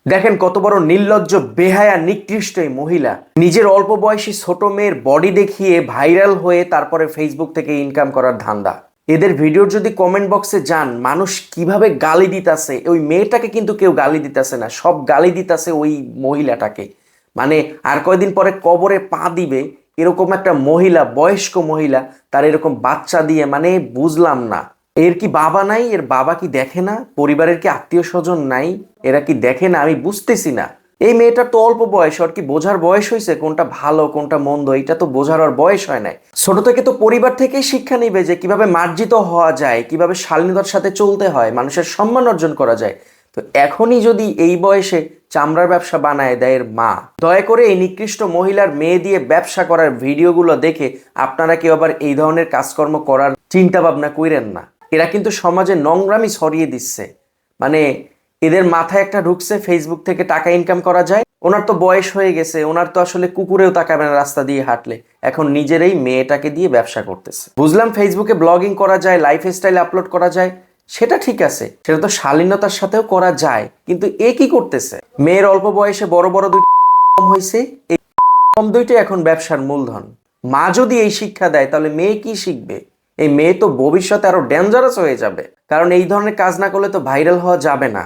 দেখেন কত বড় নির্লজ্জ বেহায়া নিকৃষ্ট এই মহিলা নিজের অল্প বয়সী ছোট মেয়ের বডি দেখিয়ে ভাইরাল হয়ে তারপরে ফেসবুক থেকে ইনকাম করার ধান্দা। এদের ভিডিওর যদি কমেন্ট বক্সে যান, মানুষ কিভাবে গালি দিতেছে। ওই মেয়েটাকে কিন্তু কেউ গালি দিতেছে না, সব গালি দিতেছে ওই মহিলাটাকে। মানে আর কয়দিন পরে কবরে পা দিবে এরকম একটা মহিলা, বয়স্ক মহিলা, তার এরকম বাচ্চা দিয়ে, মানে বুঝলাম না। এর কি বাবা নাই? এর বাবা কি দেখে না? পরিবারের কি আত্মীয় স্বজন নাই? এরা কি দেখে না? আমি বুঝতেছি না। এই মেয়েটার তো অল্প বয়স, আর কি বোঝার বয়স হয়েছে কোনটা ভালো কোনটা মন্দ? এটা তো বোঝার আর বয়স হয় নাই। ছোট থেকে তো পরিবার থেকেই শিক্ষা নিবে যে কিভাবে মার্জিত হওয়া যায়, কিভাবে শালীনতার সাথে চলতে হয়, মানুষের সম্মান অর্জন করা যায়। তো এখনই যদি এই বয়সে চামড়ার ব্যবসা বানায় দেয় এর মা, দয়া করে এই নিকৃষ্ট মহিলার মেয়ে দিয়ে ব্যবসা করার ভিডিওগুলো দেখে আপনারা কেউ আবার এই ধরনের কাজকর্ম করার চিন্তা ভাবনা কইরেন না। এরা কিন্তু সমাজে নোংরামি ছড়িয়ে দিচ্ছে। মানে এদের মাথায় একটা ঢুকছে ফেসবুক থেকে টাকা ইনকাম করা যায়। ওনার তো বয়স হয়ে গেছে, ওনার তো আসলে কুকুরেও তাকাবে না রাস্তা দিয়ে হাঁটলে। এখন নিজের এই মেয়েটাকে দিয়ে ব্যবসা করতেছে। বুঝলাম ফেসবুকে ব্লগিং করা যায়, লাইফ স্টাইল আপলোড করা যায়, সেটা ঠিক আছে, সেটা তো শালীনতার সাথেও করা যায়। কিন্তু এ কি করতেছে? মেয়ের অল্প বয়সে বড় বড় দুই কম হয়েছে, এই কম দুইটাই এখন ব্যবসার মূলধন। মা যদি এই শিক্ষা দেয় তাহলে মেয়ে কি শিখবে? এই মেয়ে তো ভবিষ্যতে আরো ডেঞ্জারাস হয়ে যাবে, কারণ এই ধরনের কাজ না করলে তো ভাইরাল হওয়া যাবে না।